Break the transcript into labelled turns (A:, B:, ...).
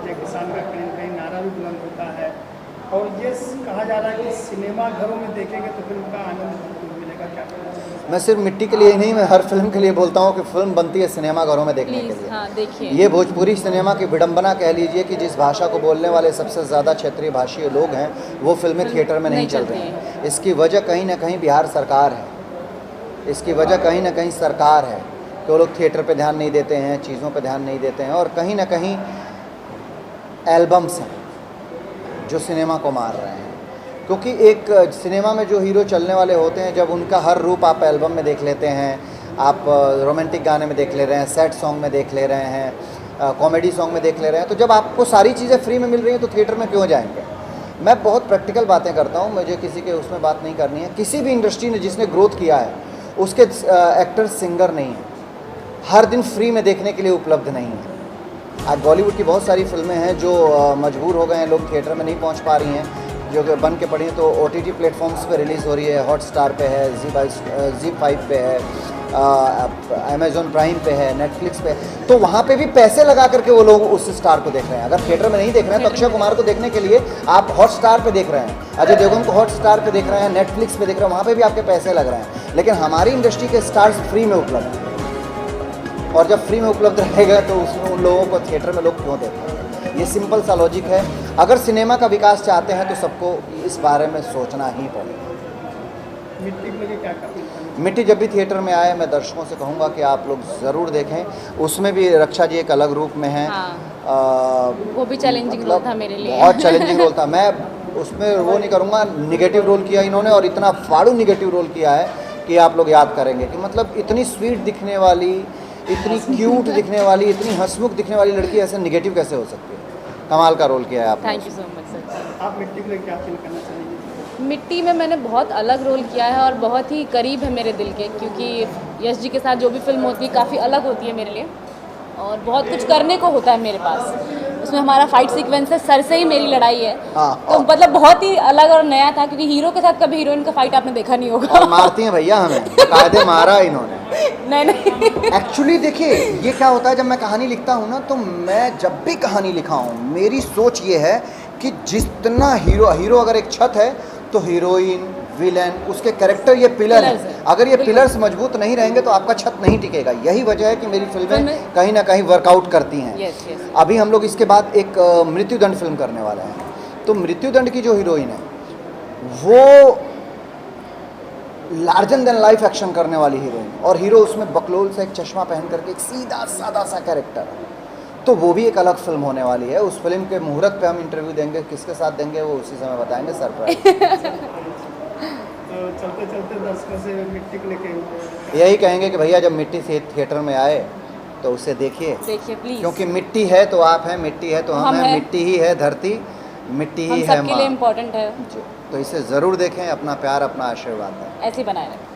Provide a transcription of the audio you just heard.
A: जय किसान का कहीं कहीं नारा भी बुलंद होता है, और ये कहा जा रहा है कि सिनेमा घरों में देखेंगे तो फिल्म का आनंद भरपूर मिलेगा। क्या कहना चाहिए?
B: मैं सिर्फ मिट्टी के लिए ही नहीं, मैं हर फिल्म के लिए बोलता हूँ कि फिल्म बनती है सिनेमा घरों में देखने के
C: प्लीज़
B: लिए।
C: हाँ देखिए।
B: ये भोजपुरी सिनेमा की विडंबना कह लीजिए कि जिस भाषा को बोलने वाले सबसे ज़्यादा क्षेत्रीय भाषीय लोग हैं वो फिल्में थिएटर में नहीं चल रही हैं। इसकी वजह कहीं ना कहीं बिहार सरकार है, इसकी वजह कहीं ना कहीं सरकार है कि वो लोग थिएटर पे ध्यान नहीं देते हैं, चीज़ों पे ध्यान नहीं देते हैं, और कहीं ना कहीं एल्बम्स हैं जो सिनेमा को मार रहे हैं। क्योंकि एक सिनेमा में जो हीरो चलने वाले होते हैं, जब उनका हर रूप आप एल्बम में देख लेते हैं, आप रोमांटिक गाने में देख ले रहे हैं, सैड सॉन्ग में देख ले रहे हैं, कॉमेडी सॉन्ग में देख ले रहे हैं, तो जब आपको सारी चीज़ें फ्री में मिल रही हैं तो थिएटर में क्यों जाएंगे। मैं बहुत प्रैक्टिकल बातें करता हूँ, मुझे किसी के उसमें बात नहीं करनी है। किसी भी इंडस्ट्री ने जिसने ग्रोथ किया है उसके एक्टर सिंगर नहीं है, हर दिन फ्री में देखने के लिए उपलब्ध नहीं है। आज बॉलीवुड की बहुत सारी फिल्में हैं जो मजबूर हो गए हैं, लोग थिएटर में नहीं पहुंच पा रही हैं, जो कि बन के पड़ी हैं, तो OTT प्लेटफॉर्म्स पे रिलीज़ हो रही है। हॉटस्टार पे है, ZEE5 पे है, अमेज़ॉन प्राइम पे है, नेटफ्लिक्स पे, तो वहाँ पे भी पैसे लगा करके वो लोग उस स्टार को देख रहे हैं। अगर थिएटर में नहीं देख रहे हैं तो अक्षय कुमार को देखने के लिए आप हॉटस्टार पे देख रहे हैं, अजय देवगन को हॉटस्टार पे देख रहे हैं, नेटफ्लिक्स पे देख रहे हैं, वहाँ पे भी आपके पैसे लग रहे हैं। लेकिन हमारी इंडस्ट्री के स्टार्स फ्री में उपलब्ध हैं, और जब फ्री में उपलब्ध रहेगा तो उसमें उन लोगों को थिएटर में लोग क्यों देखते हैं। ये सिंपल सा लॉजिक है। अगर सिनेमा का विकास चाहते हैं तो सबको इस बारे में सोचना ही पड़ेगा।
A: मिट्टी के लिए क्या कहना?
B: मिट्टी जब भी थिएटर में आए, मैं दर्शकों से कहूँगा कि आप लोग ज़रूर देखें। उसमें भी रक्षा जी एक अलग रूप में हैं।
C: हाँ। वो भी चैलेंजिंग रोल था मेरे लिए।
B: बहुत चैलेंजिंग रोल था। मैं उसमें वो नहीं करूँगा, निगेटिव रोल किया इन्होंने, और इतना फाड़ू निगेटिव रोल किया है कि आप लोग याद करेंगे कि मतलब इतनी स्वीट दिखने वाली, इतनी क्यूट दिखने वाली, इतनी हंसमुख दिखने वाली लड़की ऐसे निगेटिव कैसे हो सकती है। कमाल का रोल किया है आपने।
C: Thank you so much sir.
A: आप मिट्टी के लिए क्या फील करना चाहेंगे?
C: मिट्टी में मैंने बहुत अलग रोल किया है और बहुत ही करीब है मेरे दिल के, क्योंकि यश जी के साथ जो भी फिल्म होती है काफ़ी अलग होती है मेरे लिए, और बहुत कुछ करने को होता है मेरे पास। उसमें हमारा फाइट सीक्वेंस है, सर से ही मेरी लड़ाई है। तो मतलब बहुत ही अलग और नया था, क्योंकि हीरो के साथ कभी हीरोइन का फाइट आपने देखा नहीं होगा।
B: और मारती हैं भैया हमें, कायदे मारा इन्होंने।
C: नहीं
B: एक्चुअली देखिए ये क्या होता है, जब मैं कहानी लिखता हूँ ना, तो मैं जब भी कहानी लिखा हूँ मेरी सोच ये है कि जितना हीरो अगर एक छत है तो हीरोइन, विलेन, उसके कैरेक्टर ये पिलर है। अगर ये पिलर्स मजबूत नहीं रहेंगे तो आपका छत नहीं टिकेगा। यही वजह है कि मेरी फिल्में कहीं ना कहीं वर्कआउट करती हैं। अभी हम लोग इसके बाद एक मृत्युदंड फिल्म करने वाले हैं, तो मृत्युदंड की जो हीरोइन है वो लार्जर देन लाइफ एक्शन करने वाली हीरोइन, और हीरो उसमें बकलोल से एक चश्मा पहन करके एक सीधा सादा सा कैरेक्टर, तो वो भी एक अलग फिल्म होने वाली है। उस फिल्म के मुहूर्त पे हम इंटरव्यू देंगे, किसके साथ देंगे वो उसी समय बताएंगे, सरप्राइज।
A: तो चलते चलते दर्शकों से मिट्टी को लेके
B: यही कहेंगे कि भैया जब मिट्टी से थिएटर में आए तो उसे देखिए
C: प्लीज,
B: क्योंकि मिट्टी है तो आप हैं, मिट्टी है तो हम हैं, मिट्टी ही है धरती, मिट्टी ही है
C: सबके लिए इम्पोर्टेंट है।
B: तो इसे ज़रूर देखें, अपना प्यार, अपना आशीर्वाद दें।
C: ऐसे ही बनाए रखें।